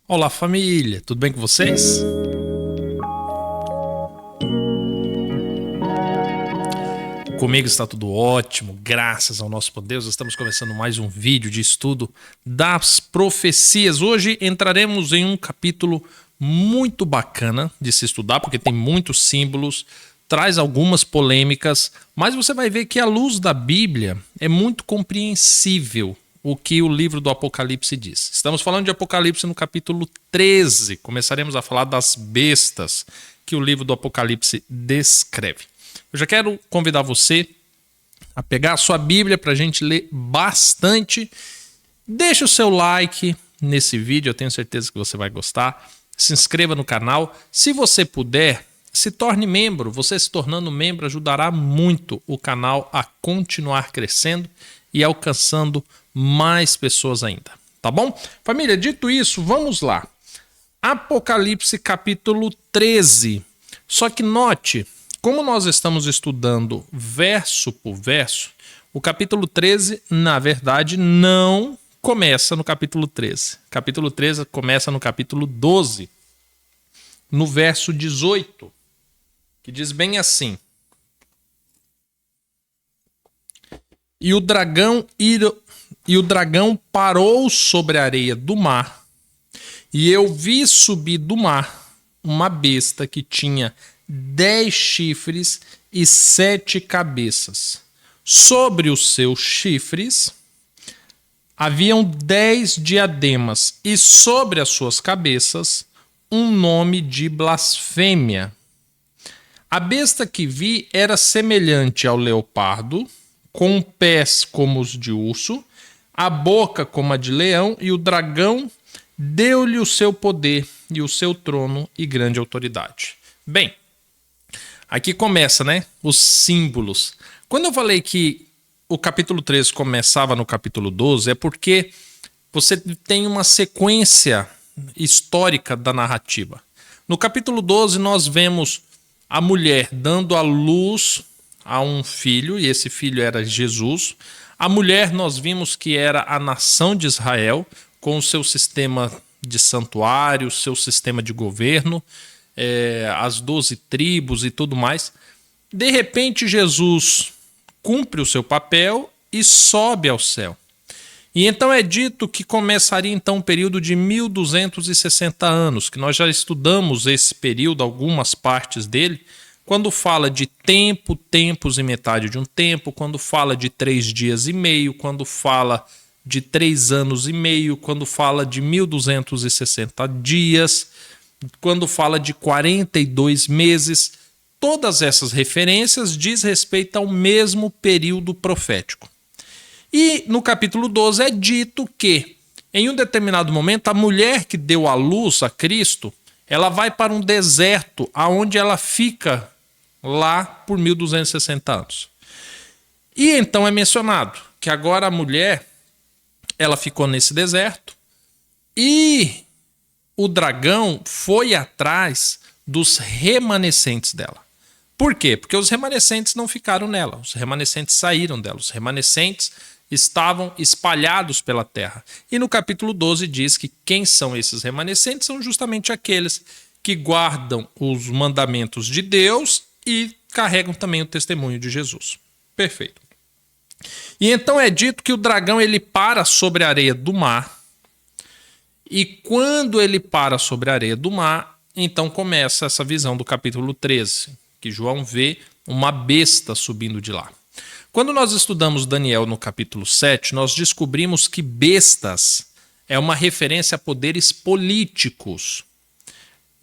Olá, família, tudo bem com vocês? Comigo está tudo ótimo, graças ao nosso Deus. Estamos começando mais um vídeo de estudo das profecias. Hoje entraremos em um capítulo muito bacana de se estudar, porque tem muitos símbolos, traz algumas polêmicas, mas você vai ver que à luz da Bíblia é muito compreensível o que o livro do Apocalipse diz. Estamos falando de Apocalipse no capítulo 13. Começaremos a falar das bestas que o livro do Apocalipse descreve. Eu já quero convidar você a pegar a sua Bíblia para a gente ler bastante. Deixe o seu like nesse vídeo, eu tenho certeza que você vai gostar. Se inscreva no canal. Se você puder, se torne membro. Você se tornando membro ajudará muito o canal a continuar crescendo e alcançando mais pessoas ainda. Tá bom? Família, dito isso, vamos lá. Apocalipse capítulo 13. Só que note, como nós estamos estudando verso por verso, o capítulo 13, na verdade, não começa no capítulo 13. O capítulo 13 começa no capítulo 12, no verso 18, que diz bem assim: E o dragão parou sobre a areia do mar, e eu vi subir do mar uma besta que tinha 10 chifres e 7 cabeças. Sobre os seus chifres haviam 10 diademas, e sobre as suas cabeças um nome de blasfêmia. A besta que vi era semelhante ao leopardo, com pés como os de urso, a boca como a de leão, e o dragão deu-lhe o seu poder e o seu trono e grande autoridade. Bem, aqui começa, né, os símbolos. Quando eu falei que o capítulo 13 começava no capítulo 12, é porque você tem uma sequência histórica da narrativa. No capítulo 12 nós vemos a mulher dando à luz a um filho, e esse filho era Jesus. A mulher nós vimos que era a nação de Israel, com o seu sistema de santuário, seu sistema de governo, as 12 tribos e tudo mais. De repente, Jesus cumpre o seu papel e sobe ao céu. E então é dito que começaria então um período de 1260 anos, que nós já estudamos esse período, algumas partes dele, quando fala de tempo, tempos e metade de um tempo, quando fala de 3 dias e meio, quando fala de 3 anos e meio, quando fala de 1260 dias, quando fala de 42 meses, todas essas referências diz respeito ao mesmo período profético. E no capítulo 12 é dito que, em um determinado momento, a mulher que deu à luz a Cristo, ela vai para um deserto, aonde ela fica lá por 1260 anos. E então é mencionado que agora a mulher, ela ficou nesse deserto e o dragão foi atrás dos remanescentes dela. Por quê? Porque os remanescentes não ficaram nela, os remanescentes saíram dela, os remanescentes estavam espalhados pela terra. E no capítulo 12 diz que quem são esses remanescentes são justamente aqueles que guardam os mandamentos de Deus e carregam também o testemunho de Jesus. Perfeito. E então é dito que o dragão ele para sobre a areia do mar, e quando ele para sobre a areia do mar, então começa essa visão do capítulo 13, que João vê uma besta subindo de lá. Quando nós estudamos Daniel no capítulo 7, nós descobrimos que bestas é uma referência a poderes políticos.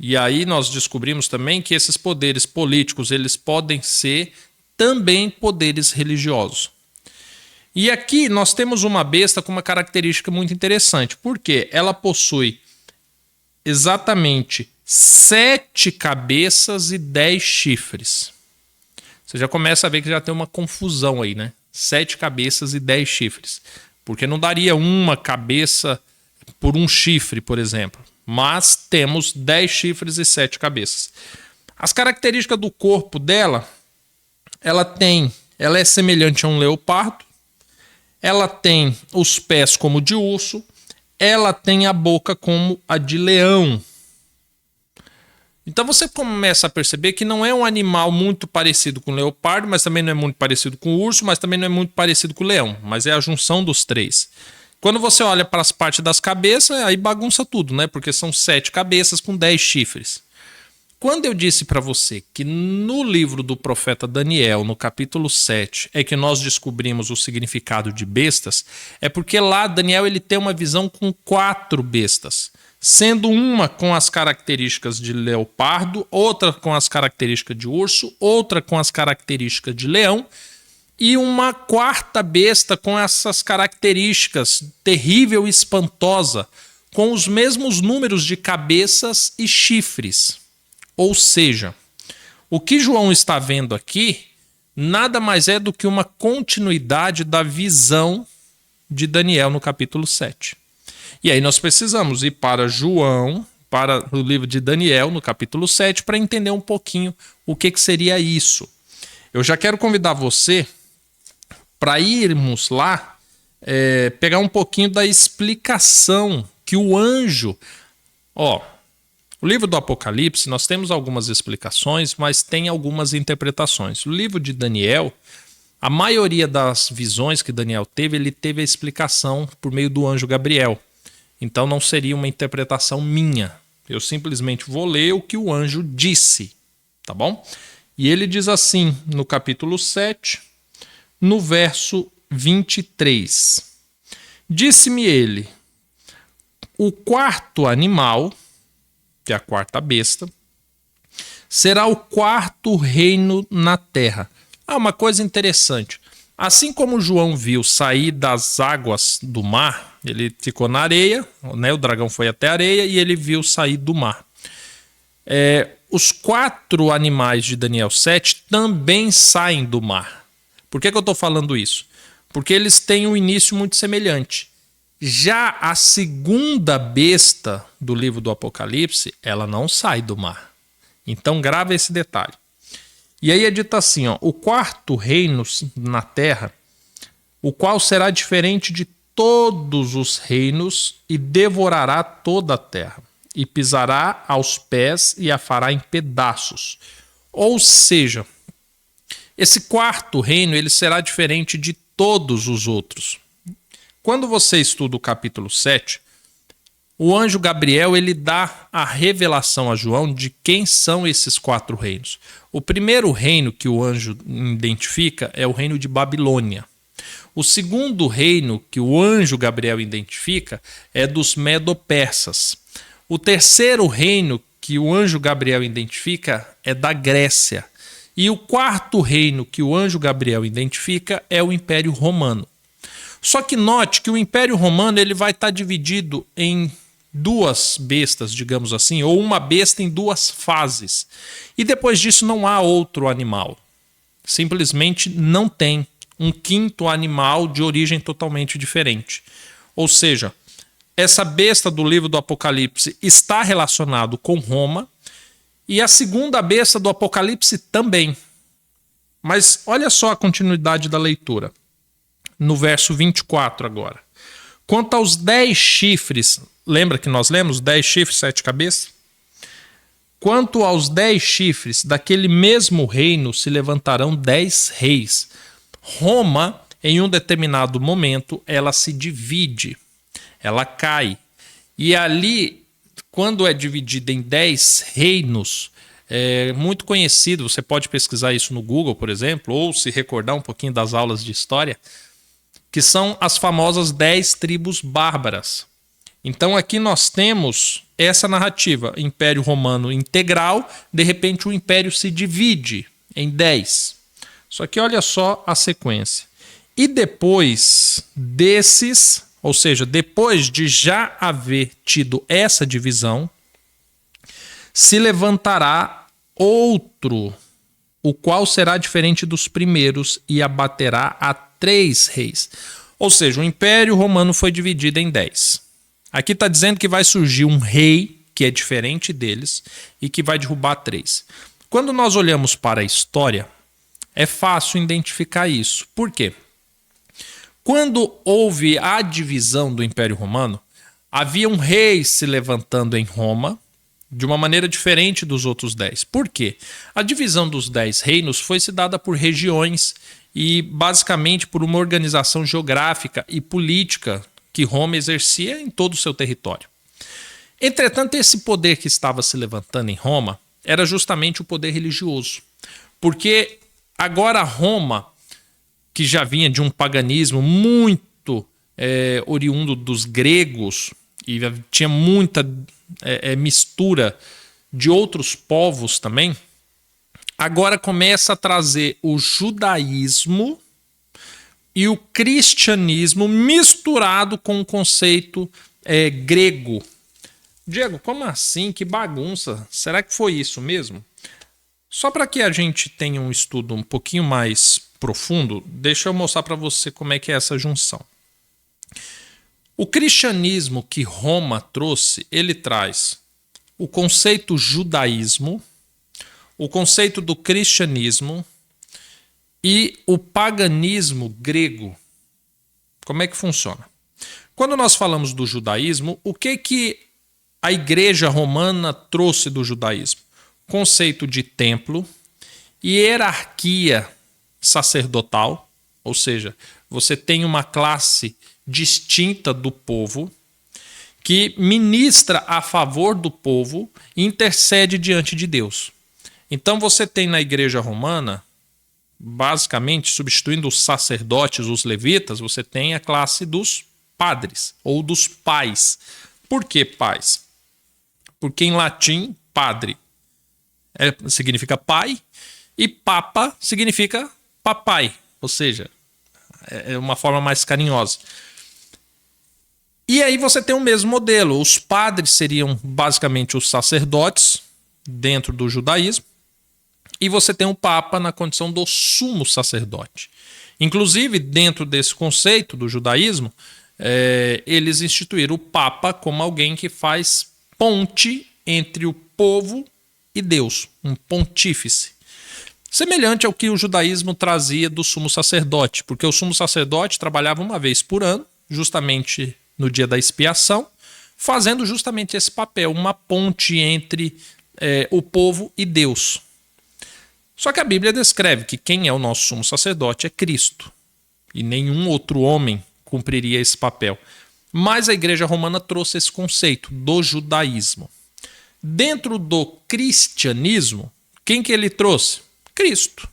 E aí nós descobrimos também que esses poderes políticos eles podem ser também poderes religiosos. E aqui nós temos uma besta com uma característica muito interessante, porque ela possui exatamente 7 cabeças e 10 chifres. Você já começa a ver que já tem uma confusão aí, né? 7 cabeças e 10 chifres. Porque não daria uma cabeça por um chifre, por exemplo. Mas temos 10 chifres e 7 cabeças. As características do corpo dela, ela é semelhante a um leopardo, ela tem os pés como de urso, ela tem a boca como a de leão. Então você começa a perceber que não é um animal muito parecido com o leopardo, mas também não é muito parecido com o urso, mas também não é muito parecido com o leão, mas é a junção dos três. Quando você olha para as partes das cabeças, aí bagunça tudo, né? Porque são 7 cabeças com 10 chifres. Quando eu disse para você que no livro do profeta Daniel, no capítulo 7, é que nós descobrimos o significado de bestas, é porque lá Daniel ele tem uma visão com 4 bestas, sendo uma com as características de leopardo, outra com as características de urso, outra com as características de leão, e uma quarta besta com essas características terrível e espantosa, com os mesmos números de cabeças e chifres. Ou seja, o que João está vendo aqui nada mais é do que uma continuidade da visão de Daniel no capítulo 7. E aí nós precisamos ir para João, para o livro de Daniel, no capítulo 7, para entender um pouquinho o que seria isso. Eu já quero convidar você para irmos lá pegar um pouquinho da explicação que o anjo... O livro do Apocalipse, nós temos algumas explicações, mas tem algumas interpretações. O livro de Daniel, a maioria das visões que Daniel teve, ele teve a explicação por meio do anjo Gabriel. Então não seria uma interpretação minha. Eu simplesmente vou ler o que o anjo disse, tá bom? E ele diz assim, no capítulo 7, no verso 23. Disse-me ele, o quarto animal... que é a quarta besta, será o quarto reino na terra. Uma coisa interessante. Assim como João viu sair das águas do mar, ele ficou na areia, né? O dragão foi até a areia e ele viu sair do mar. Os 4 animais de Daniel 7 também saem do mar. Por que eu estou falando isso? Porque eles têm um início muito semelhante. Já a segunda besta do livro do Apocalipse, ela não sai do mar. Então grava esse detalhe. E aí é dito assim, o quarto reino na terra, o qual será diferente de todos os reinos e devorará toda a terra, e pisará aos pés e a fará em pedaços. Ou seja, esse quarto reino ele será diferente de todos os outros. Quando você estuda o capítulo 7, o anjo Gabriel ele dá a revelação a João de quem são esses 4 reinos. O primeiro reino que o anjo identifica é o reino de Babilônia. O segundo reino que o anjo Gabriel identifica é dos Medo-Persas. O terceiro reino que o anjo Gabriel identifica é da Grécia. E o quarto reino que o anjo Gabriel identifica é o Império Romano. Só que note que o Império Romano ele vai estar dividido em 2 bestas, digamos assim, ou uma besta em 2 fases. E depois disso não há outro animal. Simplesmente não tem um quinto animal de origem totalmente diferente. Ou seja, essa besta do livro do Apocalipse está relacionado com Roma e a segunda besta do Apocalipse também. Mas olha só a continuidade da leitura. No verso 24 agora. Quanto aos 10 chifres, lembra que nós lemos 10 chifres, 7 cabeças? Quanto aos 10 chifres, daquele mesmo reino se levantarão 10 reis. Roma, em um determinado momento, ela se divide, ela cai. E ali, quando é dividida em 10 reinos, é muito conhecido, você pode pesquisar isso no Google, por exemplo, ou se recordar um pouquinho das aulas de história, que são as famosas 10 tribos bárbaras. Então aqui nós temos essa narrativa, Império Romano integral, de repente o império se divide em 10. Só que olha só a sequência. E depois desses, ou seja, depois de já haver tido essa divisão, se levantará outro, o qual será diferente dos primeiros e abaterá a 3 reis. Ou seja, o Império Romano foi dividido em 10. Aqui está dizendo que vai surgir um rei que é diferente deles e que vai derrubar 3. Quando nós olhamos para a história, é fácil identificar isso. Por quê? Quando houve a divisão do Império Romano, havia um rei se levantando em Roma de uma maneira diferente dos outros 10. Por quê? A divisão dos 10 reinos foi se dada por regiões e basicamente por uma organização geográfica e política que Roma exercia em todo o seu território. Entretanto, esse poder que estava se levantando em Roma era justamente o poder religioso. Porque agora Roma, que já vinha de um paganismo muito oriundo dos gregos e tinha muita mistura de outros povos também, agora começa a trazer o judaísmo e o cristianismo misturado com o conceito grego. Diego, como assim? Que bagunça. Será que foi isso mesmo? Só para que a gente tenha um estudo um pouquinho mais profundo, deixa eu mostrar para você como é que é essa junção. O cristianismo que Roma trouxe, ele traz o conceito judaísmo, o conceito do cristianismo e o paganismo grego. Como é que funciona? Quando nós falamos do judaísmo, o que a igreja romana trouxe do judaísmo? Conceito de templo, hierarquia sacerdotal, ou seja, você tem uma classe distinta do povo que ministra a favor do povo e intercede diante de Deus. Então você tem na igreja romana, basicamente, substituindo os sacerdotes, os levitas, você tem a classe dos padres ou dos pais. Por que pais? Porque em latim, padre significa pai e papa significa papai, ou seja, é uma forma mais carinhosa. E aí você tem o mesmo modelo. Os padres seriam basicamente os sacerdotes dentro do judaísmo e você tem o papa na condição do sumo sacerdote. Inclusive, dentro desse conceito do judaísmo, eles instituíram o papa como alguém que faz ponte entre o povo e Deus, um pontífice. Semelhante ao que o judaísmo trazia do sumo sacerdote, porque o sumo sacerdote trabalhava uma vez por ano, justamente no dia da expiação, fazendo justamente esse papel, uma ponte entre o povo e Deus. Só que a Bíblia descreve que quem é o nosso sumo sacerdote é Cristo, e nenhum outro homem cumpriria esse papel. Mas a igreja romana trouxe esse conceito do judaísmo. Dentro do cristianismo, quem que ele trouxe? Cristo.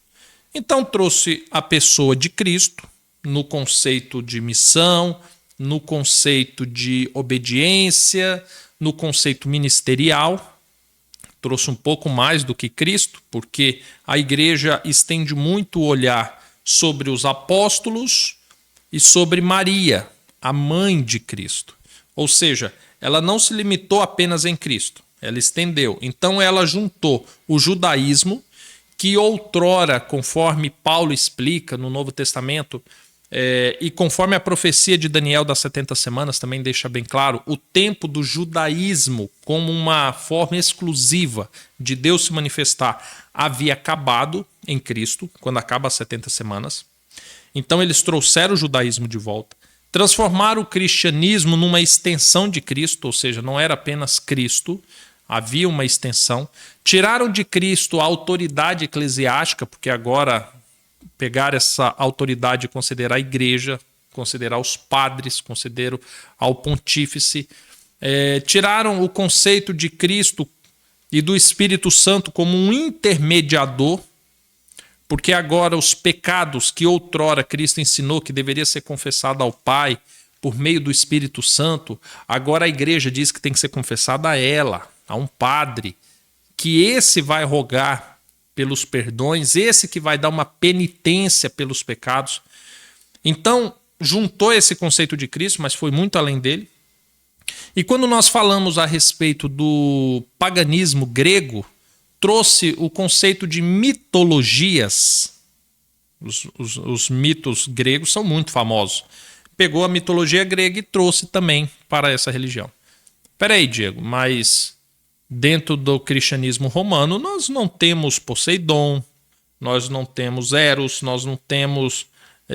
Então trouxe a pessoa de Cristo no conceito de missão, no conceito de obediência, no conceito ministerial. Trouxe um pouco mais do que Cristo, porque a igreja estende muito o olhar sobre os apóstolos e sobre Maria, a mãe de Cristo. Ou seja, ela não se limitou apenas em Cristo, ela estendeu. Então ela juntou o judaísmo, que outrora, conforme Paulo explica no Novo Testamento, e conforme a profecia de Daniel das 70 semanas também deixa bem claro, o tempo do judaísmo como uma forma exclusiva de Deus se manifestar havia acabado em Cristo, quando acaba as 70 semanas. Então eles trouxeram o judaísmo de volta, transformaram o cristianismo numa extensão de Cristo, ou seja, não era apenas Cristo, havia uma extensão. Tiraram de Cristo a autoridade eclesiástica, porque agora pegar essa autoridade e considerar a igreja, considerar os padres, considerar ao pontífice. Tiraram o conceito de Cristo e do Espírito Santo como um intermediador, porque agora os pecados que outrora Cristo ensinou que deveria ser confessado ao Pai por meio do Espírito Santo, agora a igreja diz que tem que ser confessada a ela, a um padre, que esse vai rogar pelos perdões, esse que vai dar uma penitência pelos pecados. Então, juntou esse conceito de Cristo, mas foi muito além dele. E quando nós falamos a respeito do paganismo grego, trouxe o conceito de mitologias. Os mitos gregos são muito famosos. Pegou a mitologia grega e trouxe também para essa religião. Peraí, Diego, mas dentro do cristianismo romano nós não temos Poseidon, nós não temos Eros, nós não temos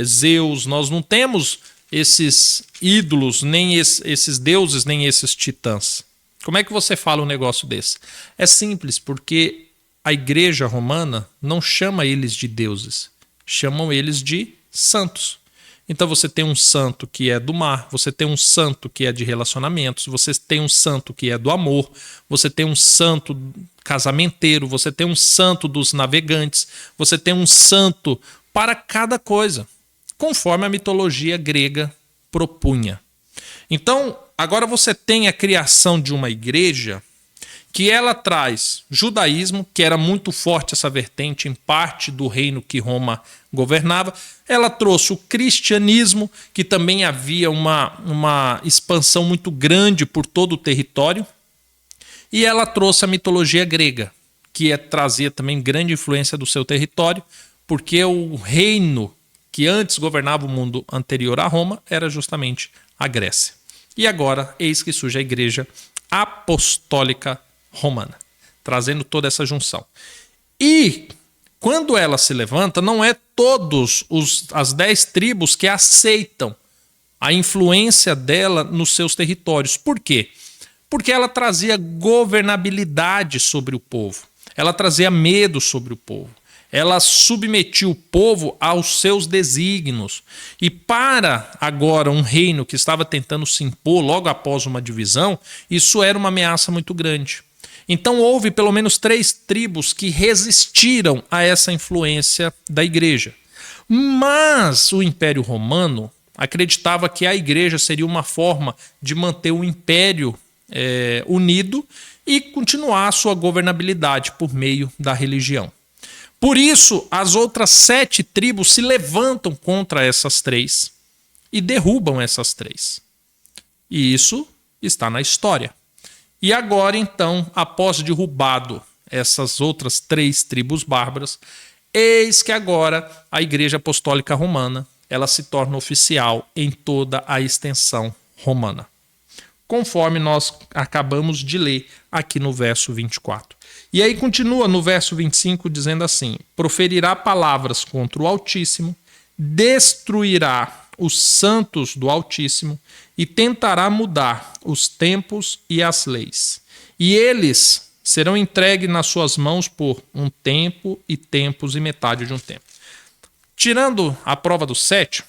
Zeus, nós não temos esses ídolos, nem esses deuses, nem esses titãs? Como é que você fala um negócio desse? É simples, porque a igreja romana não chama eles de deuses, chamam eles de santos. Então você tem um santo que é do mar, você tem um santo que é de relacionamentos, você tem um santo que é do amor, você tem um santo casamenteiro, você tem um santo dos navegantes, você tem um santo para cada coisa, conforme a mitologia grega propunha. Então, agora você tem a criação de uma igreja que ela traz judaísmo, que era muito forte essa vertente em parte do reino que Roma governava. Ela trouxe o cristianismo, que também havia uma expansão muito grande por todo o território. E ela trouxe a mitologia grega, que trazia também grande influência do seu território, porque o reino que antes governava o mundo anterior a Roma era justamente a Grécia. E agora, eis que surge a Igreja Apostólica Romana, trazendo toda essa junção. E quando ela se levanta, não é todos as 10 tribos que aceitam a influência dela nos seus territórios. Por quê? Porque ela trazia governabilidade sobre o povo, ela trazia medo sobre o povo, ela submetia o povo aos seus desígnios. E para agora um reino que estava tentando se impor logo após uma divisão, isso era uma ameaça muito grande. Então houve pelo menos 3 tribos que resistiram a essa influência da igreja. Mas o Império Romano acreditava que a igreja seria uma forma de manter o império unido e continuar a sua governabilidade por meio da religião. Por isso, as outras 7 tribos se levantam contra essas 3 e derrubam essas 3. E isso está na história. E agora, então, após derrubado essas outras 3 tribos bárbaras, eis que agora a Igreja Apostólica Romana ela se torna oficial em toda a extensão romana, conforme nós acabamos de ler aqui no verso 24. E aí continua no verso 25 dizendo assim: proferirá palavras contra o Altíssimo, destruirá os santos do Altíssimo e tentará mudar os tempos e as leis. E eles serão entregues nas suas mãos por um tempo e tempos e metade de um tempo. Tirando a prova do 7,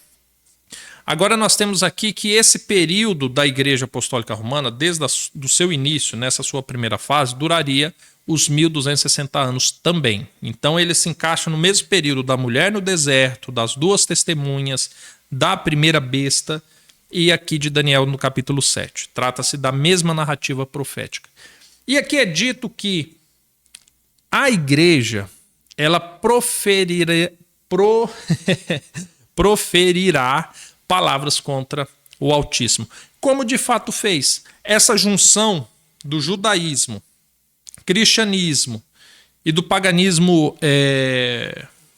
agora nós temos aqui que esse período da Igreja Apostólica Romana, desde o seu início, nessa sua primeira fase, duraria os 1260 anos também. Então ele se encaixa no mesmo período da mulher no deserto, das 2 testemunhas, da primeira besta e aqui de Daniel no capítulo 7. Trata-se da mesma narrativa profética. E aqui é dito que a igreja ela proferirá palavras contra o Altíssimo, como de fato fez. Essa junção do judaísmo, cristianismo e do paganismo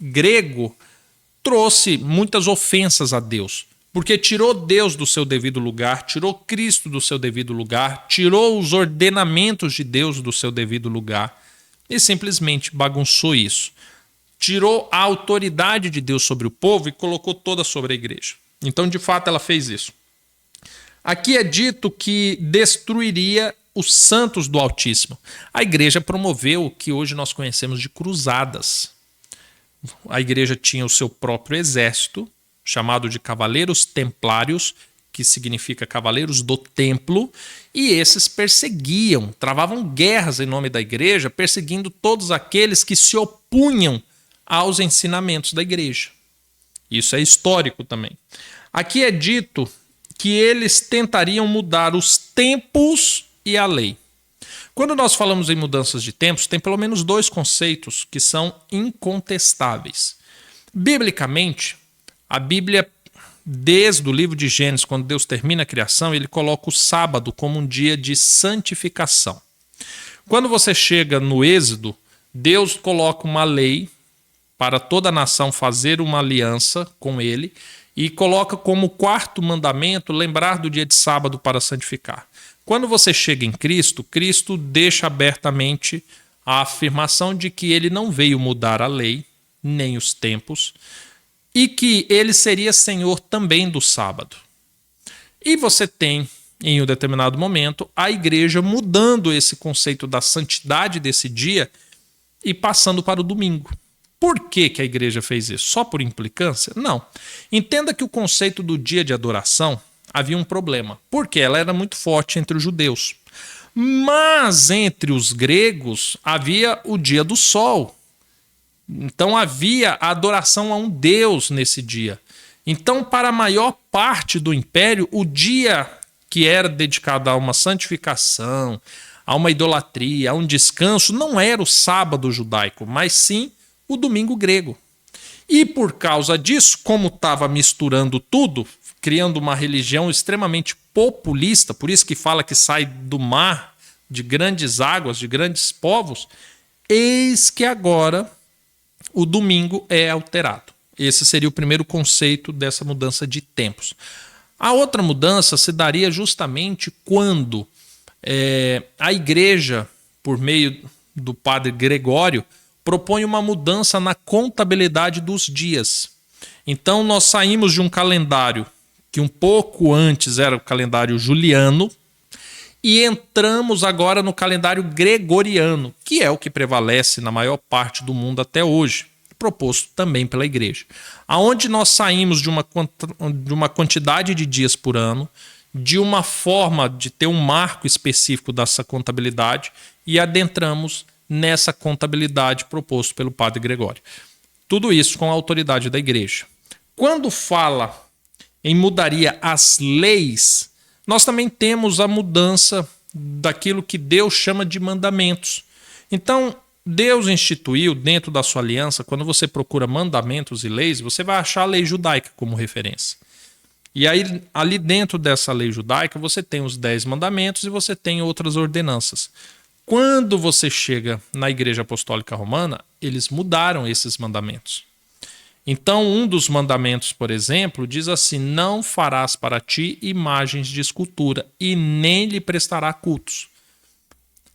grego trouxe muitas ofensas a Deus, porque tirou Deus do seu devido lugar, tirou Cristo do seu devido lugar, tirou os ordenamentos de Deus do seu devido lugar e simplesmente bagunçou isso. Tirou a autoridade de Deus sobre o povo e colocou toda sobre a igreja. Então, de fato, ela fez isso. Aqui é dito que destruiria os santos do Altíssimo. A igreja promoveu o que hoje nós conhecemos de cruzadas. A igreja tinha o seu próprio exército, chamado de Cavaleiros Templários, que significa Cavaleiros do Templo, e esses perseguiam, travavam guerras em nome da igreja, perseguindo todos aqueles que se opunham aos ensinamentos da igreja. Isso é histórico também. Aqui é dito que eles tentariam mudar os tempos e a lei. Quando nós falamos em mudanças de tempos, tem pelo menos 2 conceitos que são incontestáveis. Biblicamente, a Bíblia, desde o livro de Gênesis, quando Deus termina a criação, ele coloca o sábado como um dia de santificação. Quando você chega no Êxodo, Deus coloca uma lei para toda a nação fazer uma aliança com ele e coloca como 4º mandamento lembrar do dia de sábado para santificar. Quando você chega em Cristo, Cristo deixa abertamente a afirmação de que ele não veio mudar a lei, nem os tempos, e que ele seria senhor também do sábado. E você tem, em um determinado momento, a igreja mudando esse conceito da santidade desse dia e passando para o domingo. Por que que a igreja fez isso? Só por implicância? Não. Entenda que o conceito do dia de adoração havia um problema, porque ela era muito forte entre os judeus. Mas entre os gregos havia o dia do sol. Então havia a adoração a um deus nesse dia. Então, para a maior parte do império, o dia que era dedicado a uma santificação, a uma idolatria, a um descanso, não era o sábado judaico, mas sim o domingo grego. E por causa disso, como estava misturando tudo, criando uma religião extremamente populista, por isso que fala que sai do mar, de grandes águas, de grandes povos, eis que agora o domingo é alterado. Esse seria o primeiro conceito dessa mudança de tempos. A outra mudança se daria justamente quando a igreja, por meio do padre Gregório, propõe uma mudança na contabilidade dos dias. Então nós saímos de um calendário que um pouco antes era o calendário juliano e entramos agora no calendário gregoriano, que é o que prevalece na maior parte do mundo até hoje, proposto também pela igreja. Aonde nós saímos de uma quantidade de dias por ano, de uma forma de ter um marco específico dessa contabilidade e adentramos nessa contabilidade proposto pelo padre Gregório. Tudo isso com a autoridade da igreja. Quando fala em mudaria as leis, nós também temos a mudança daquilo que Deus chama de mandamentos. Então, Deus instituiu dentro da sua aliança, quando você procura mandamentos e leis, você vai achar a lei judaica como referência. E aí, ali dentro dessa lei judaica, você tem os 10 mandamentos e você tem outras ordenanças. Quando você chega na Igreja Apostólica Romana, eles mudaram esses mandamentos. Então, um dos mandamentos, por exemplo, diz assim: não farás para ti imagens de escultura e nem lhe prestará cultos.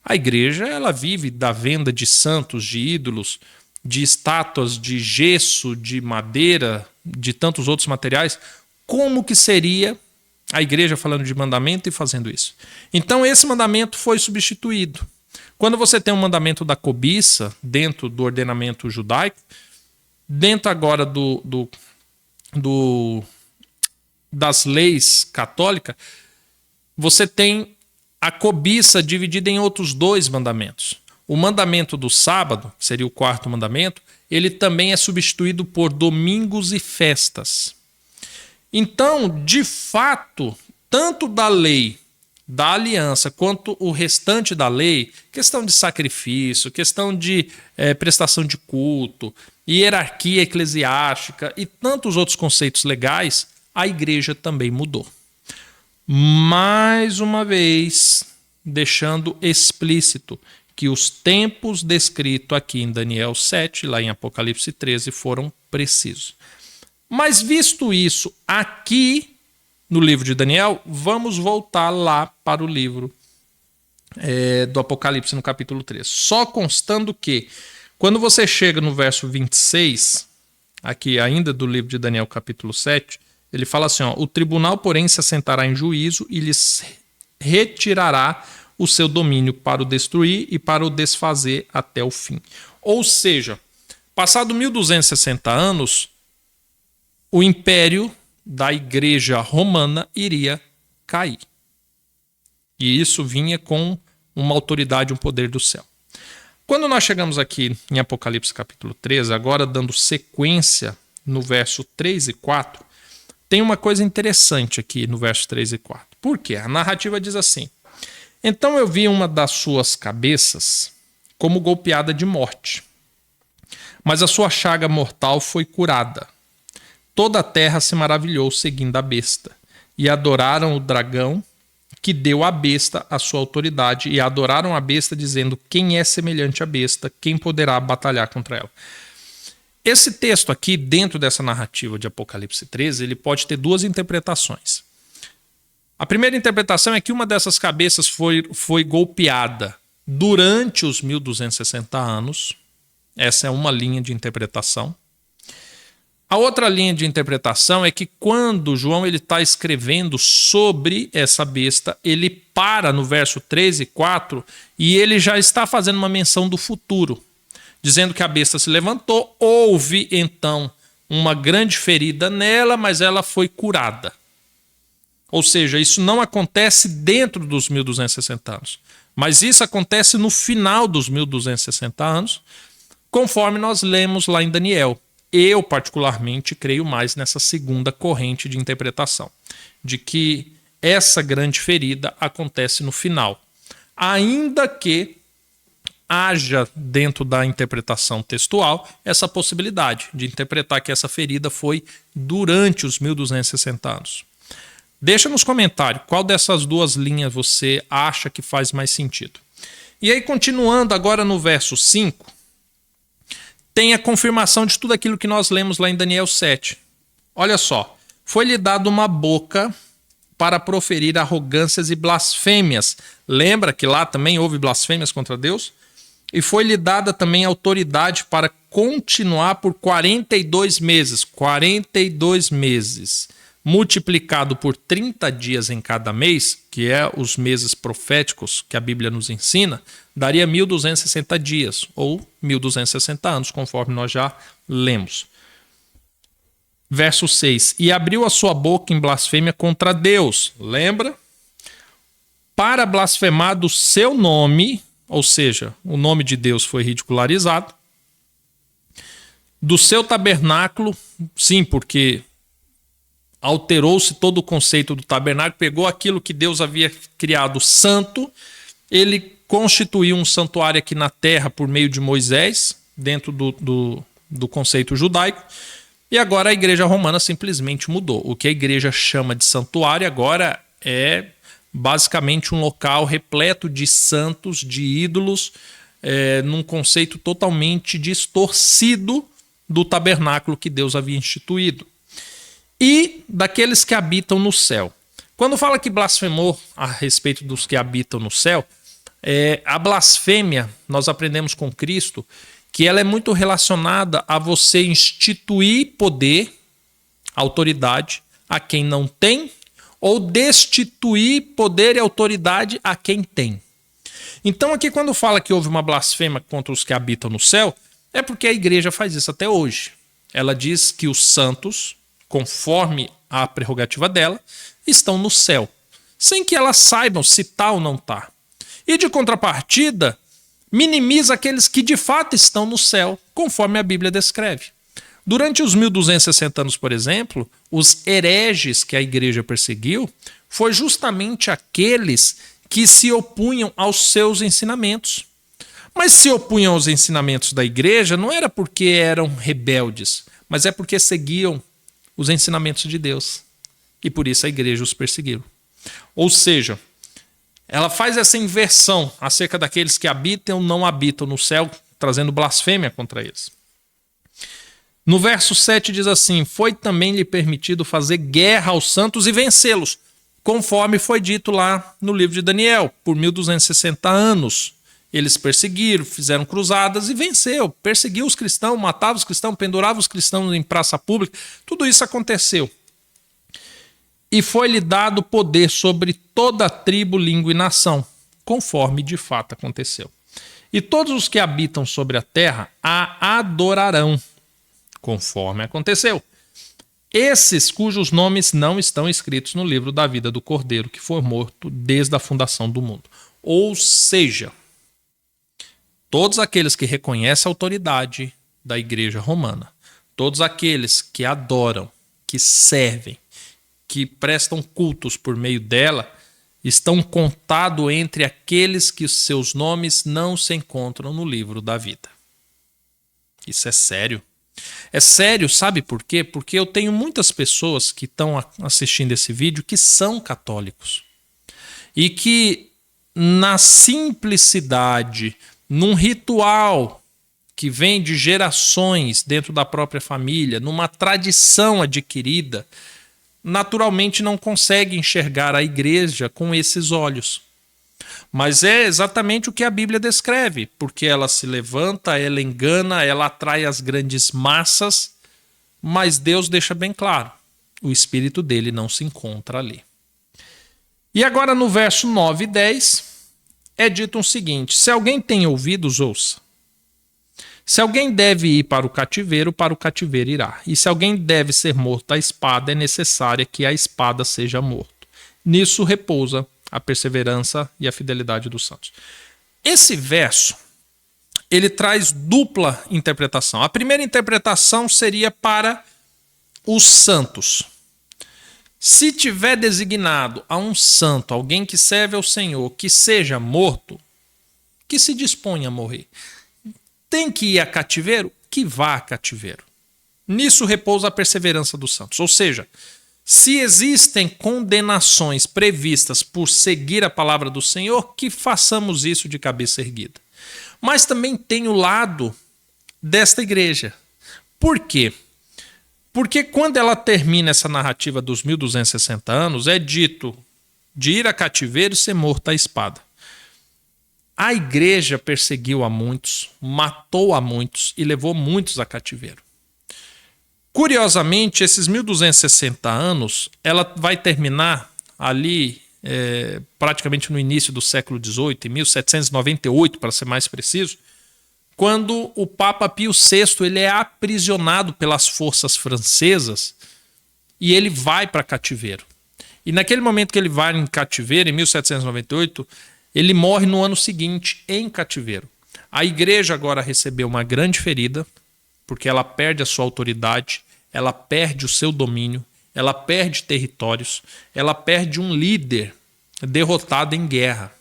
A igreja, ela vive da venda de santos, de ídolos, de estátuas de gesso, de madeira, de tantos outros materiais. Como que seria a igreja falando de mandamento e fazendo isso? Então, esse mandamento foi substituído. Quando você tem um mandamento da cobiça dentro do ordenamento judaico, dentro agora das leis católicas, você tem a cobiça dividida em outros 2 mandamentos. O mandamento do sábado, que seria o 4º mandamento, ele também é substituído por domingos e festas. Então, de fato, tanto da lei da aliança quanto o restante da lei, questão de sacrifício, questão de prestação de culto, hierarquia eclesiástica e tantos outros conceitos legais, a igreja também mudou. Mais uma vez, deixando explícito que os tempos descritos aqui em Daniel 7, lá em Apocalipse 13, foram precisos. Mas visto isso aqui no livro de Daniel, vamos voltar lá para o livro do Apocalipse no capítulo 3. Só constando que, quando você chega no verso 26, aqui ainda do livro de Daniel capítulo 7, ele fala assim, ó: o tribunal, porém, se assentará em juízo e lhes retirará o seu domínio para o destruir e para o desfazer até o fim. Ou seja, passado 1260 anos, o império da igreja romana iria cair. E isso vinha com uma autoridade, um poder do céu. Quando nós chegamos aqui em Apocalipse capítulo 13, agora dando sequência no verso 3 e 4, tem uma coisa interessante aqui no verso 3 e 4. Por quê? A narrativa diz assim: então eu vi uma das suas cabeças como golpeada de morte, mas a sua chaga mortal foi curada. Toda a terra se maravilhou seguindo a besta, e adoraram o dragão, que deu à besta a sua autoridade, e adoraram a besta, dizendo: quem é semelhante à besta, quem poderá batalhar contra ela? Esse texto aqui, dentro dessa narrativa de Apocalipse 13, ele pode ter 2 interpretações. A primeira interpretação é que uma dessas cabeças foi golpeada durante os 1260 anos. Essa é uma linha de interpretação. A outra linha de interpretação é que quando João está escrevendo sobre essa besta, ele para no verso 3 e 4 e ele já está fazendo uma menção do futuro, dizendo que a besta se levantou, houve então uma grande ferida nela, mas ela foi curada. Ou seja, isso não acontece dentro dos 1260 anos, mas isso acontece no final dos 1260 anos, conforme nós lemos lá em Daniel. Eu, particularmente, creio mais nessa segunda corrente de interpretação, de que essa grande ferida acontece no final. Ainda que haja dentro da interpretação textual essa possibilidade de interpretar que essa ferida foi durante os 1260 anos. Deixa nos comentários qual dessas duas linhas você acha que faz mais sentido. E aí, continuando agora no verso 5, tem a confirmação de tudo aquilo que nós lemos lá em Daniel 7. Olha só, foi-lhe dado uma boca para proferir arrogâncias e blasfêmias. Lembra que lá também houve blasfêmias contra Deus? E foi-lhe dada também autoridade para continuar por 42 meses. 42 meses. Multiplicado por 30 dias em cada mês, que é os meses proféticos que a Bíblia nos ensina, daria 1260 dias, ou 1260 anos, conforme nós já lemos. Verso 6. E abriu a sua boca em blasfêmia contra Deus. Lembra? Para blasfemar do seu nome, ou seja, o nome de Deus foi ridicularizado, do seu tabernáculo, sim, porque alterou-se todo o conceito do tabernáculo, pegou aquilo que Deus havia criado santo, ele constituiu um santuário aqui na terra por meio de Moisés, dentro do conceito judaico, e agora a igreja romana simplesmente mudou. O que a igreja chama de santuário agora é basicamente um local repleto de santos, de ídolos, num conceito totalmente distorcido do tabernáculo que Deus havia instituído. E daqueles que habitam no céu. Quando fala que blasfemou a respeito dos que habitam no céu, a blasfêmia, nós aprendemos com Cristo, que ela é muito relacionada a você instituir poder, autoridade, a quem não tem, ou destituir poder e autoridade a quem tem. Então aqui quando fala que houve uma blasfêmia contra os que habitam no céu, é porque a igreja faz isso até hoje. Ela diz que os santos, conforme a prerrogativa dela, estão no céu, sem que elas saibam se está ou não está. E de contrapartida, minimiza aqueles que de fato estão no céu, conforme a Bíblia descreve. Durante os 1260 anos, por exemplo, os hereges que a igreja perseguiu foi justamente aqueles que se opunham aos seus ensinamentos. Mas se opunham aos ensinamentos da igreja não era porque eram rebeldes, mas é porque seguiam os ensinamentos de Deus. E por isso a igreja os perseguiu. Ou seja, ela faz essa inversão acerca daqueles que habitam ou não habitam no céu, trazendo blasfêmia contra eles. No verso 7 diz assim: foi também lhe permitido fazer guerra aos santos e vencê-los, conforme foi dito lá no livro de Daniel, por 1260 anos. Eles perseguiram, fizeram cruzadas e venceu. Perseguiu os cristãos, matava os cristãos, pendurava os cristãos em praça pública. Tudo isso aconteceu. E foi-lhe dado poder sobre toda a tribo, língua e nação, conforme de fato aconteceu. E todos os que habitam sobre a terra a adorarão, conforme aconteceu. Esses cujos nomes não estão escritos no livro da vida do Cordeiro, que foi morto desde a fundação do mundo. Ou seja, todos aqueles que reconhecem a autoridade da igreja romana, todos aqueles que adoram, que servem, que prestam cultos por meio dela, estão contados entre aqueles que seus nomes não se encontram no livro da vida. Isso é sério. É sério, sabe por quê? Porque eu tenho muitas pessoas que estão assistindo esse vídeo que são católicos. E que na simplicidade, num ritual que vem de gerações dentro da própria família, numa tradição adquirida, naturalmente não consegue enxergar a igreja com esses olhos. Mas é exatamente o que a Bíblia descreve, porque ela se levanta, ela engana, ela atrai as grandes massas, Mas Deus deixa bem claro, o espírito dele não se encontra ali. E agora no verso 9 e 10 é dito o seguinte: se alguém tem ouvidos, ouça. Se alguém deve ir para o cativeiro irá. E se alguém deve ser morto à espada, é necessária que a espada seja morto. Nisso repousa a perseverança e a fidelidade dos santos. Esse verso, ele traz dupla interpretação. A primeira interpretação seria para os santos. Se tiver designado a um santo, alguém que serve ao Senhor, que seja morto, que se disponha a morrer. Tem que ir a cativeiro? Que vá a cativeiro. Nisso repousa a perseverança dos santos. Ou seja, se existem condenações previstas por seguir a palavra do Senhor, que façamos isso de cabeça erguida. Mas também tem o lado desta igreja. Por quê? Porque quando ela termina essa narrativa dos 1260 anos, é dito de ir a cativeiro e ser morto à espada. A igreja perseguiu a muitos, matou a muitos e levou muitos a cativeiro. Curiosamente, esses 1260 anos, ela vai terminar ali praticamente no início do século XVIII, em 1798, para ser mais preciso, quando o Papa Pio VI ele é aprisionado pelas forças francesas e ele vai para cativeiro. E naquele momento que ele vai em cativeiro, em 1798, ele morre no ano seguinte em cativeiro. A igreja agora recebeu uma grande ferida, porque ela perde a sua autoridade, ela perde o seu domínio, ela perde territórios, ela perde um líder derrotado em guerra.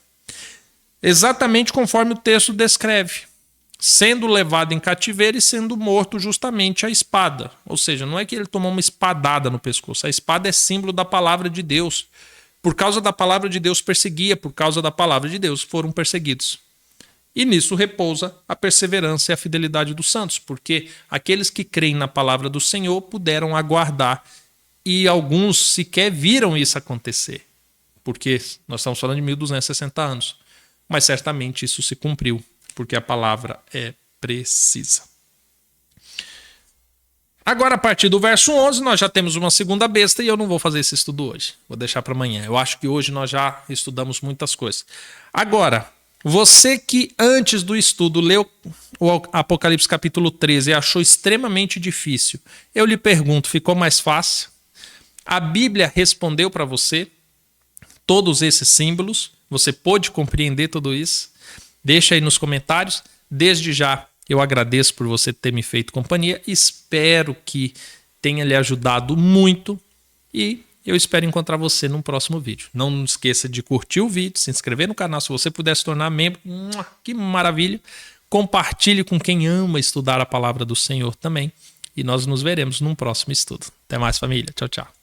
Exatamente conforme o texto descreve, sendo levado em cativeiro e sendo morto justamente à espada. Ou seja, não é que ele tomou uma espadada no pescoço, a espada é símbolo da palavra de Deus. Por causa da palavra de Deus perseguia, por causa da palavra de Deus foram perseguidos. E nisso repousa a perseverança e a fidelidade dos santos, porque aqueles que creem na palavra do Senhor puderam aguardar e alguns sequer viram isso acontecer, porque nós estamos falando de 1260 anos, mas certamente isso se cumpriu, porque a palavra é precisa. Agora, a partir do verso 11, nós já temos uma segunda besta e eu não vou fazer esse estudo hoje. Vou deixar para amanhã. Eu acho que hoje nós já estudamos muitas coisas. Agora, você que antes do estudo leu o Apocalipse capítulo 13 e achou extremamente difícil, eu lhe pergunto, ficou mais fácil? A Bíblia respondeu para você todos esses símbolos? Você pôde compreender tudo isso? Deixa aí nos comentários. Desde já, eu agradeço por você ter me feito companhia. Espero que tenha lhe ajudado muito e eu espero encontrar você no próximo vídeo. Não esqueça de curtir o vídeo, se inscrever no canal. Se você puder se tornar membro, que maravilha. Compartilhe com quem ama estudar a palavra do Senhor também. E nós nos veremos num próximo estudo. Até mais, família. Tchau, tchau.